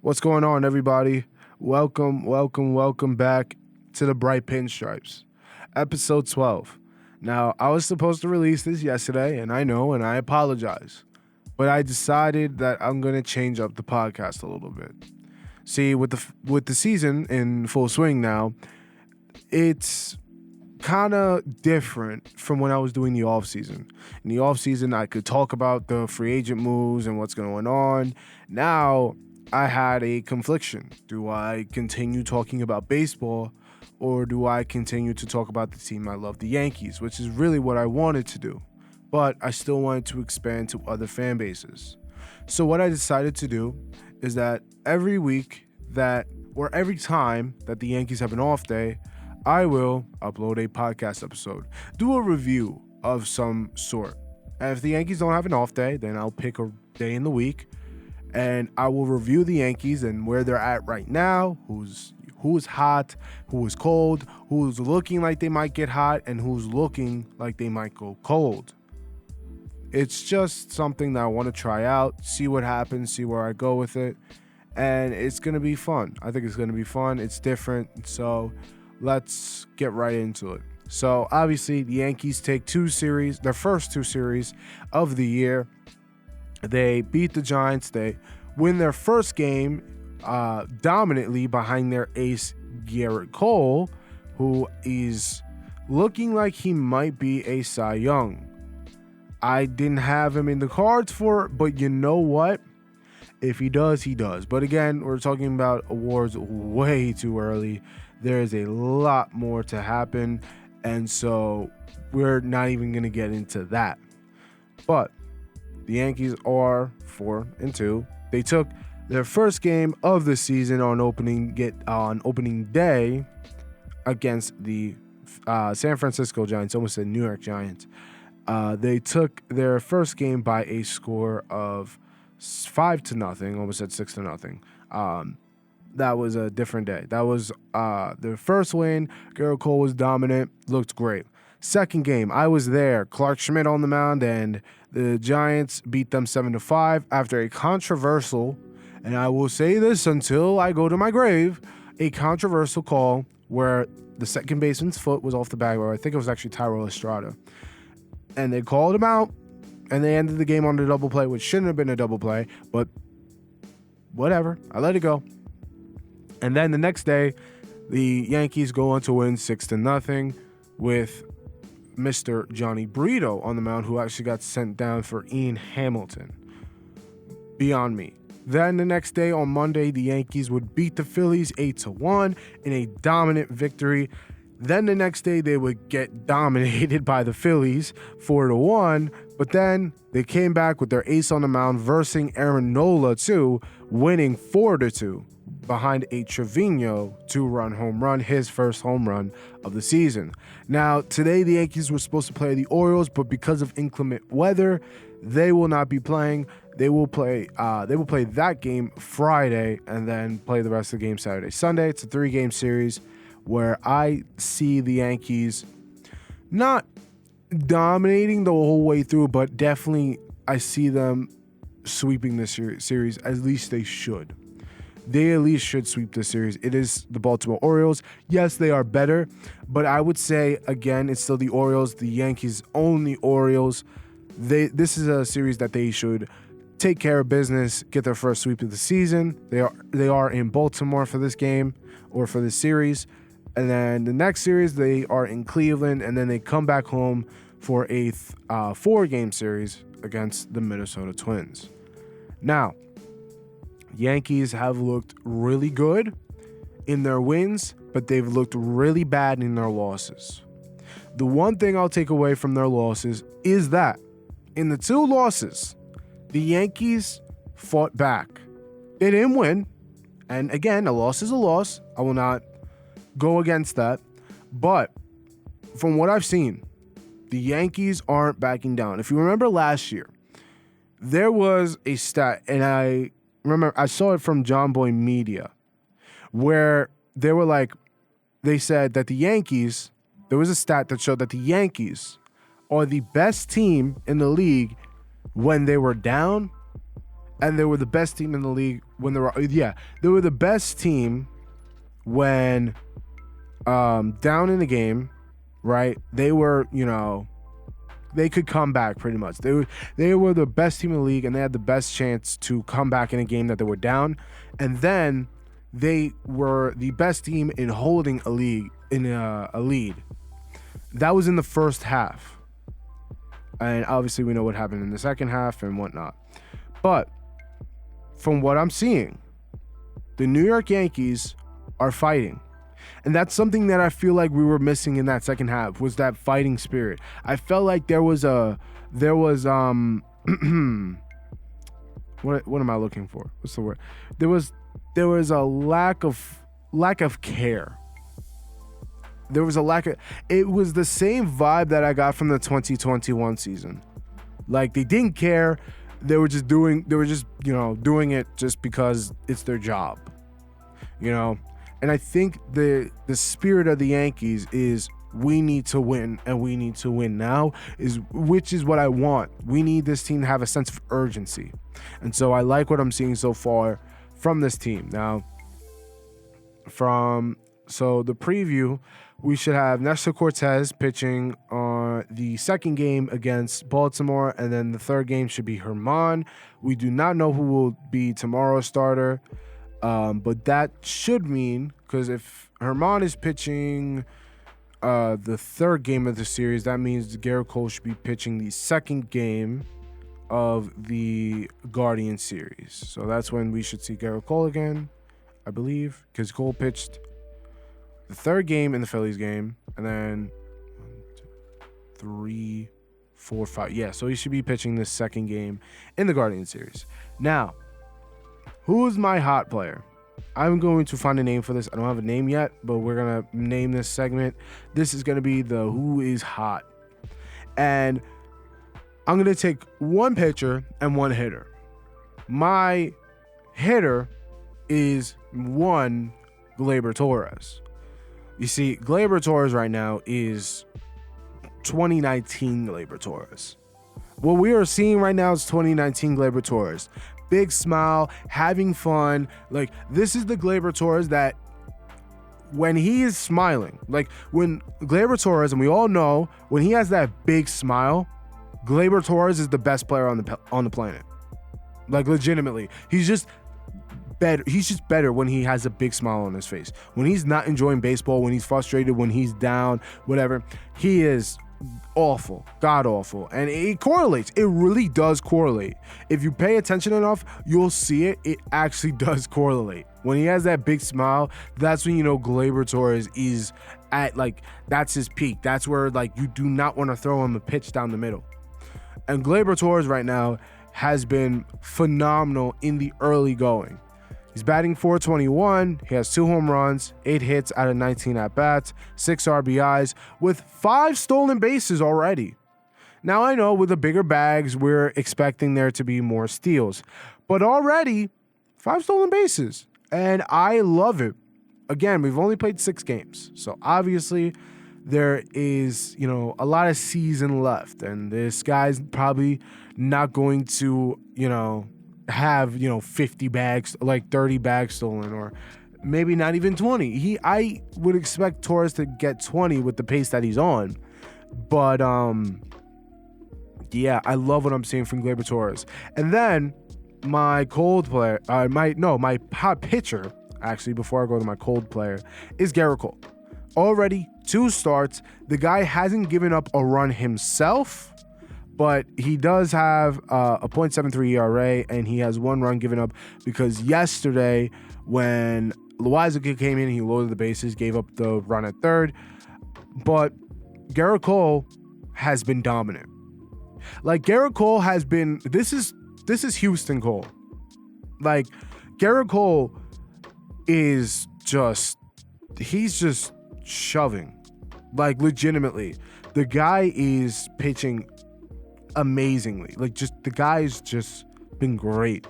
What's going on, everybody? Welcome back to the Bright Pinstripes, episode 12. Now, I was supposed to release this yesterday, and I apologize. But I decided that I'm going to change up the podcast a little bit. See, with the season in full swing now, it's kind of different from when I was doing the off season. In the off season, I could talk about the free agent moves and what's going on. Now, I had a confliction. Do I continue talking about baseball, or do I continue to talk about the team I love, the Yankees, which is really what I wanted to do. But I still wanted to expand to other fan bases. So what I decided to do is that every time that the Yankees have an off day, I will upload a podcast episode, do a review of some sort. And if the Yankees don't have an off day, then I'll pick a day in the week and I will review the Yankees and where they're at right now, who's hot, who is cold, who's looking like they might get hot, and who's looking like they might go cold. It's just something that I want to try out, see what happens, see where I go with it, and it's going to be fun. I think it's going to be fun. It's different, so let's get right into it. So, obviously, the Yankees take their first two series of the year. They beat the Giants. They win their first game dominantly behind their ace, Garrett Cole, who is looking like he might be a Cy Young. I didn't have him in the cards for it, but you know what? If he does, he does. But again, we're talking about awards way too early. There's a lot more to happen, and so we're not even going to get into that. But the Yankees are 4-2. They took their first game of the season on opening day against the San Francisco Giants, almost said New York Giants. They took their first game by a score of 5-0, almost said 6-0. That was a different day. That was their first win. Garrett Cole was dominant, looked great. Second game, I was there. Clark Schmidt on the mound, and the Giants beat them 7-5 after a controversial, and I will say this until I go to my grave, a controversial call where the second baseman's foot was off the bag, or I think it was actually Tyrell Estrada. And they called him out, and they ended the game on a double play, which shouldn't have been a double play, but whatever. I let it go. And then the next day, the Yankees go on to win 6-0 with Mr. Johnny Brito on the mound, who actually got sent down for Ian Hamilton. Beyond me. Then the next day, on Monday, the Yankees would beat the Phillies 8-1 in a dominant victory. Then the next day, they would get dominated by the Phillies 4-1, but then they came back with their ace on the mound, versing Aaron Nola too, winning 4-2 behind a Trevino 2-run home run, his first home run of the season. Now, today the Yankees were supposed to play the Orioles, but because of inclement weather, they will not be playing. They will play that game Friday and then play the rest of the game Saturday, Sunday. It's a 3-game series where I see the Yankees not dominating the whole way through, but definitely I see them sweeping this series. At least they should. They at least should sweep this series. It is the Baltimore Orioles. Yes, they are better, but I would say, again, it's still the Orioles. The Yankees own the Orioles. This is a series that they should take care of business, get their first sweep of the season. They are in Baltimore for this game or for this series. And then the next series, they are in Cleveland, and then they come back home for a 4-game series against the Minnesota Twins. Now, Yankees have looked really good in their wins, but they've looked really bad in their losses. The one thing I'll take away from their losses is that in the 2 losses, the Yankees fought back. They didn't win. And again, a loss is a loss. I will not go against that. But from what I've seen, the Yankees aren't backing down. If you remember last year, there was a stat, and I remember I saw it from John Boy Media, where they said that the Yankees, there was a stat that showed that the Yankees are the best team in the league when they were down, and they were the best team in the league they were the best team when down in the game, right? They were, they could come back pretty much. They were the best team in the league, and they had the best chance to come back in a game that they were down. And then they were the best team in holding a lead. That was in the first half. And obviously we know what happened in the second half and whatnot. But from what I'm seeing, the New York Yankees are fighting. And that's something that I feel like we were missing in that second half, was that fighting spirit. I felt like there was what am I looking for? What's the word? There was a lack of care. There was a lack of, it was the same vibe that I got from the 2021 season. Like, they didn't care. They were just doing it just because it's their job. And I think the spirit of the Yankees is, we need to win, and we need to win now, which is what I want. We need this team to have a sense of urgency. And so I like what I'm seeing so far from this team. Now, so the preview, we should have Nestor Cortez pitching on the second game against Baltimore, and then the third game should be Herman. We do not know who will be tomorrow's starter, but that should mean, because if Herman is pitching the third game of the series, that means Garrett Cole should be pitching the second game of the Guardian series. So that's when we should see Garrett Cole again, I believe, because Cole pitched the third game in the Phillies game, and then 1, 2, 3, 4, 5. Yeah, so he should be pitching the second game in the Guardian series. Now, who's my hot player? I'm going to find a name for this. I don't have a name yet, but we're going to name this segment. This is going to be the Who is Hot. And I'm going to take one pitcher and one hitter. My hitter is one Gleyber Torres. You see, Gleyber Torres right now is 2019 Gleyber Torres. What we are seeing right now is 2019 Gleyber Torres. Big smile, having fun. Like, this is the Gleyber Torres that when he is smiling, like when Gleyber Torres, and we all know when he has that big smile, Gleyber Torres is the best player on the planet. Like, legitimately. He's just better when he has a big smile on his face. When he's not enjoying baseball, when he's frustrated, when he's down, whatever, he is awful, god awful. And it correlates. It really does correlate. If you pay attention enough, you'll see it. It actually does correlate. When he has that big smile, that's when you know Gleyber Torres is at, like, that's his peak. That's where, like, you do not want to throw him a pitch down the middle. And Gleyber Torres right now has been phenomenal in the early going. He's batting .421. He has 2 home runs, 8 hits out of 19 at-bats, 6 RBIs, with 5 stolen bases already. Now, I know with the bigger bags, we're expecting there to be more steals. But already, 5 stolen bases. And I love it. Again, we've only played 6 games. So, obviously, there is, a lot of season left. And this guy's probably not going to, have 50 bags, like 30 bags stolen, or maybe not even 20. I would expect Torres to get 20 with the pace that he's on. But yeah, I love what I'm seeing from Gleyber Torres. And then my cold player, my hot pitcher, actually, before I go to my cold player, is Garrett Cole. Already 2 starts. The guy hasn't given up a run himself, but he does have a .73 ERA, and he has 1 run given up because yesterday when Loizaga came in, he loaded the bases, gave up the run at third. But Garrett Cole has been dominant. Like, Garrett Cole has been, this is Houston Cole. Like, Garrett Cole is he's just shoving. Like, legitimately. The guy is pitching amazingly. Like, the guy's just been great.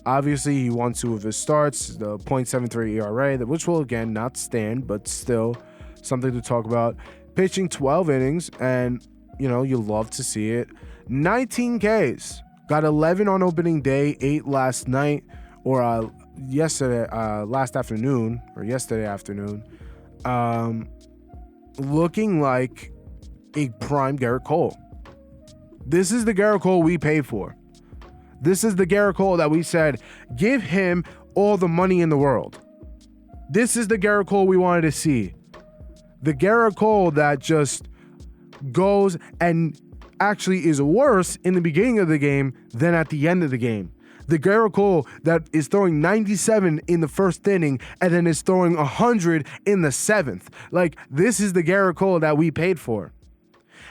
Obviously, he won 2 of his starts, the .73 ERA, which will again not stand, but still something to talk about. Pitching 12 innings, and you love to see it. 19 Ks, got 11 on opening day, 8 last night, or yesterday afternoon, looking like a prime Garrett Cole. This is the Garrett Cole we paid for. This is the Garrett Cole that we said, give him all the money in the world. This is the Garrett Cole we wanted to see. The Garrett Cole that just goes and actually is worse in the beginning of the game than at the end of the game. The Garrett Cole that is throwing 97 in the first inning and then is throwing 100 in the seventh. Like, this is the Garrett Cole that we paid for.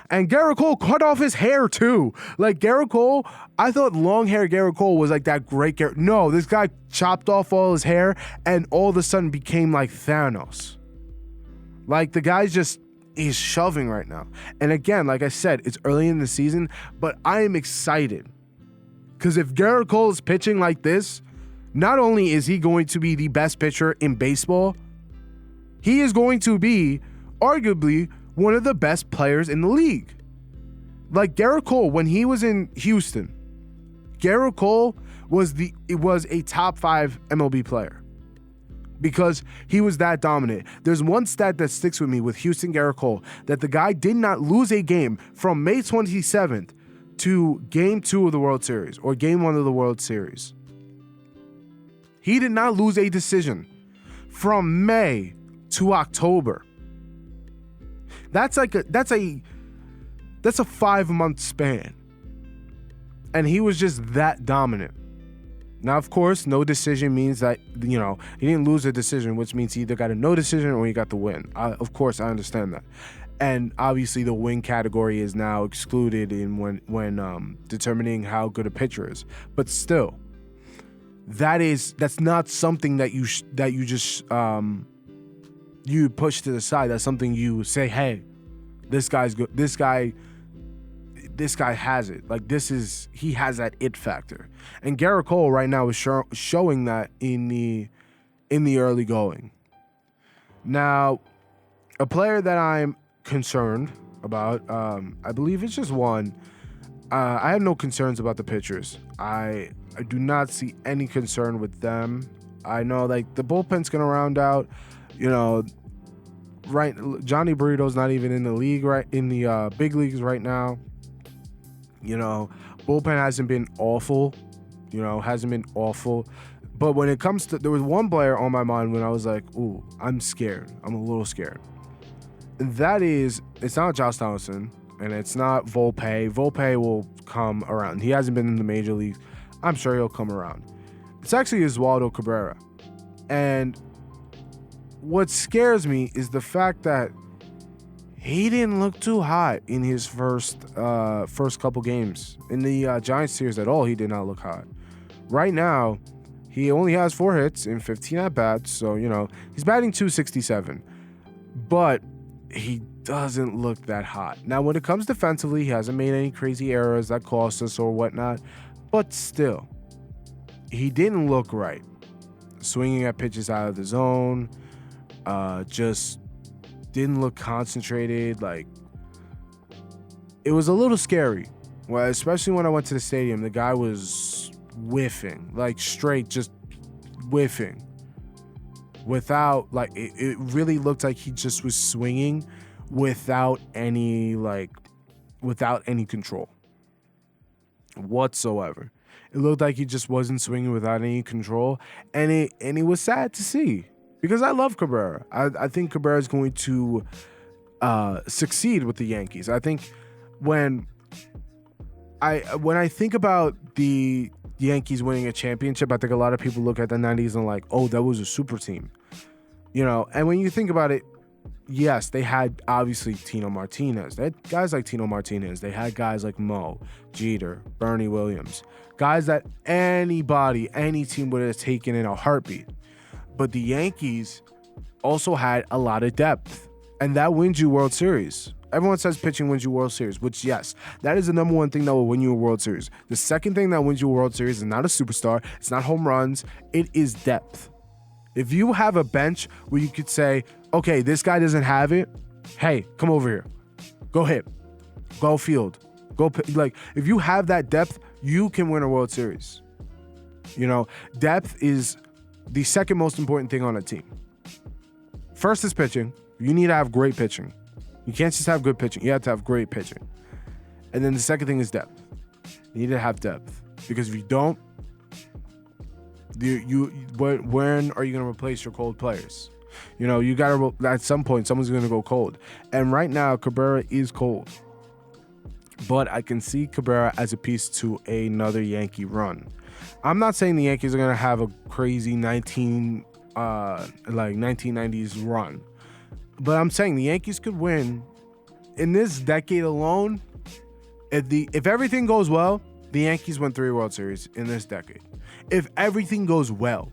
And Garrett Cole cut off his hair too. Like, Garrett Cole, I thought long hair Garrett Cole was like that great Garrett. No, this guy chopped off all his hair and all of a sudden became like Thanos. Like, the guy's just, he's shoving right now. And again, like I said, it's early in the season, but I am excited. Because if Garrett Cole is pitching like this, not only is he going to be the best pitcher in baseball, he is going to be arguably one of the best players in the league. Like, Garrett Cole, when he was in Houston, Garrett Cole was a top 5 MLB player because he was that dominant. There's one stat that sticks with me with Houston Garrett Cole, that the guy did not lose a game from May 27th to Game 2 of the World Series or Game 1 of the World Series. He did not lose a from May to October. That's a 5-month span. And he was just that dominant. Now, of course, no decision means that, he didn't lose a decision, which means he either got a no decision or he got the win. Of course, I understand that. And obviously the win category is now excluded in when determining how good a pitcher is. But still, that's not something that you just you push to the side. That's something you say, hey, this guy's good. This guy has it. Like, he has that it factor. And Garrett Cole right now is showing that in the early going. Now, a player that I'm concerned about, I believe it's just one. I have no concerns about the pitchers. I do not see any concern with them. I know, like, the bullpen's gonna round out. Right, Johnny Burrito's not even in the league, right, in the big leagues right now. Bullpen hasn't been awful. But when it comes to, there was one player on my mind when I was like, ooh, I'm scared. I'm a little scared. And that is, it's not Josh Donaldson, and it's not Volpe. Volpe will come around. He hasn't been in the major leagues. I'm sure he'll come around. It's actually Oswaldo Cabrera. And what scares me is the fact that he didn't look too hot in his first couple games. In the Giants series at all, he did not look hot. Right now, he only has 4 hits in 15 at-bats, so, he's batting .267. But he doesn't look that hot. Now, when it comes defensively, he hasn't made any crazy errors that cost us or whatnot. But still, he didn't look right. Swinging at pitches out of the zone, just didn't look concentrated. Like, it was a little scary. Well, especially when I went to the stadium, the guy was whiffing, like straight just whiffing. Without, like, it really looked like he just was swinging without any control whatsoever. It looked like he just wasn't swinging without any control, and it was sad to see. Because I love Cabrera. I think Cabrera is going to succeed with the Yankees. I think when I think about the Yankees winning a championship, I think a lot of people look at the 90s and like, oh, that was a super team. And when you think about it, yes, they had obviously Tino Martinez. They had guys like Tino Martinez. They had guys like Mo, Jeter, Bernie Williams. Guys that any team would have taken in a heartbeat. But the Yankees also had a lot of depth, and that wins you World Series. Everyone says pitching wins you World Series, which, yes, that is the number one thing that will win you a World Series. The second thing that wins you a World Series is not a superstar. It's not home runs. It is depth. If you have a bench where you could say, okay, this guy doesn't have it, hey, come over here. Go hit. Go field. Go like, if you have that depth, you can win a World Series. Depth is the second most important thing on a team. First is pitching. You need to have great pitching. You can't just have good pitching. You have to have great pitching. And then the second thing is depth. You need to have depth. Because if you don't, when are you going to replace your cold players? You got to, at some point, someone's going to go cold. And right now, Cabrera is cold. But I can see Cabrera as a piece to another Yankee run. I'm not saying the Yankees are going to have a crazy 1990s run. But I'm saying the Yankees could win in this decade alone. If everything goes well, the Yankees win 3 World Series in this decade. If everything goes well,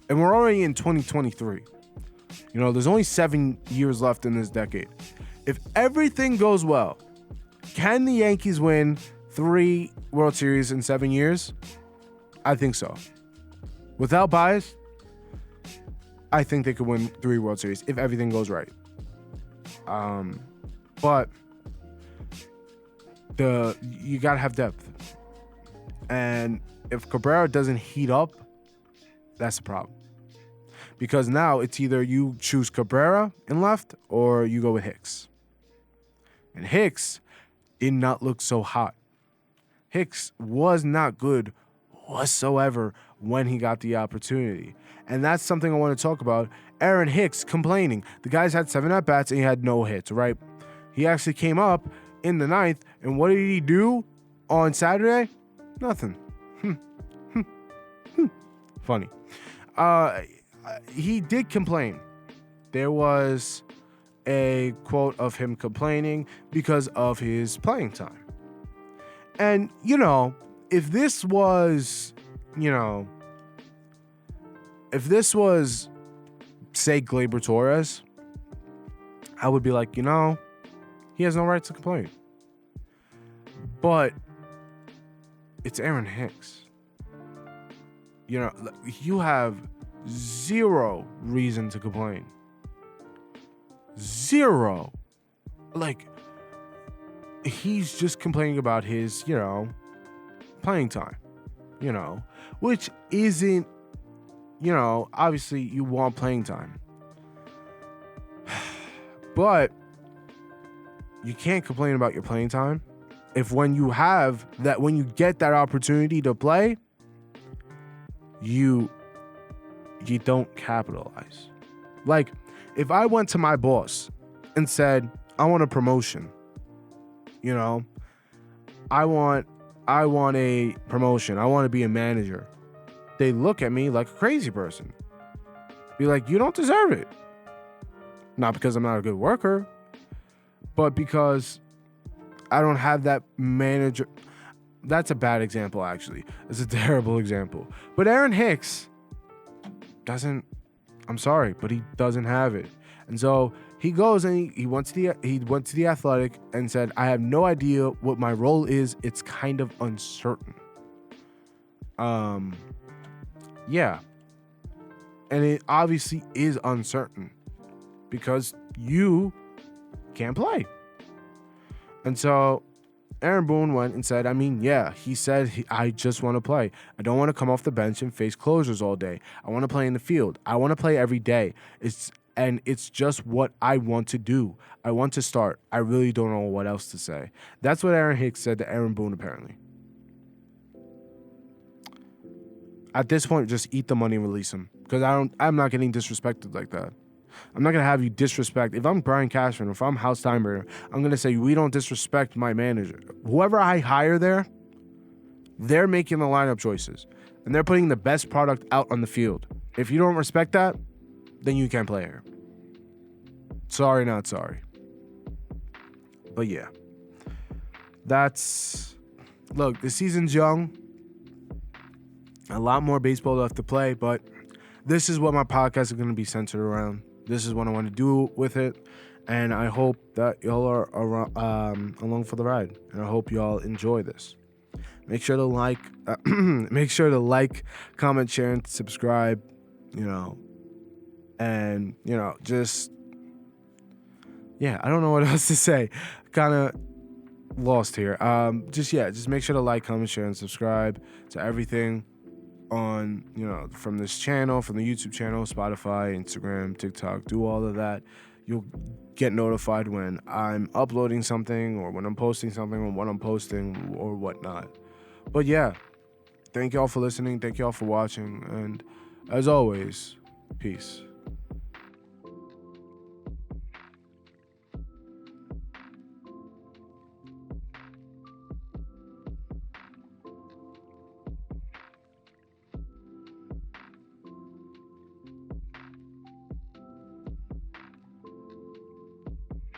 and we're already in 2023. There's only 7 years left in this decade. If everything goes well, can the Yankees win 3 World Series in 7 years? I think so. Without bias, I think they could win 3 World Series if everything goes right. But you gotta have depth, and if Cabrera doesn't heat up, that's the problem. Because now it's either you choose Cabrera in left or you go with Hicks. And Hicks did not look so hot. Hicks was not good whatsoever when he got the opportunity. And that's something I want to talk about. Aaron Hicks complaining. The guy's had 7 at-bats and he had no hits, right? He actually came up in the 9th, and what did he do on Saturday? Nothing. Funny. He did complain. There was a quote of him complaining because of his playing time. And, if this was, say, Gleyber Torres, I would be like, he has no right to complain. But it's Aaron Hicks. You have 0 reason to complain. 0. He's just complaining about his, playing time, which isn't, obviously you want playing time. But you can't complain about your playing time if when you get that opportunity to play, you don't capitalize. If I went to my boss and said, I want a promotion, I want a promotion, I want to be a manager, they look at me like a crazy person. Be like, you don't deserve it. Not because I'm not a good worker, but because I don't have that manager. That's a bad example, actually. It's a terrible example. But Aaron Hicks I'm sorry, but he doesn't have it. And so he goes and he went to the Athletic and said, I have no idea what my role is. It's kind of uncertain. Yeah. And it obviously is uncertain because you can't play. And so Aaron Boone went and said, he said, I just want to play. I don't want to come off the bench and face closers all day. I want to play in the field. I want to play every day. It's just what I want to do. I want to start. I really don't know what else to say. That's what Aaron Hicks said to Aaron Boone, apparently. At this point, just eat the money and release him. Because I'm not getting disrespected like that. I'm not going to have you disrespect. If I'm Brian Cashman, if I'm House Steinbrenner, I'm going to say, we don't disrespect my manager. Whoever I hire there, they're making the lineup choices. And they're putting the best product out on the field. If you don't respect that, then you can't play here. Sorry, not sorry. But yeah. Look, the season's young. A lot more baseball left to play, but this is what my podcast is going to be centered around. This is what I want to do with it, and I hope that y'all are along for the ride, and I hope y'all enjoy this. Make sure to like, comment, share, and subscribe. And just I don't know what else to say. Kind of lost here. Just make sure to like, comment, share, and subscribe to everything on, from this channel, from the YouTube channel, Spotify, Instagram, TikTok, do all of that. You'll get notified when I'm uploading something or when I'm posting something or what I'm posting or whatnot. But yeah, thank y'all for listening. Thank y'all for watching. And as always, peace.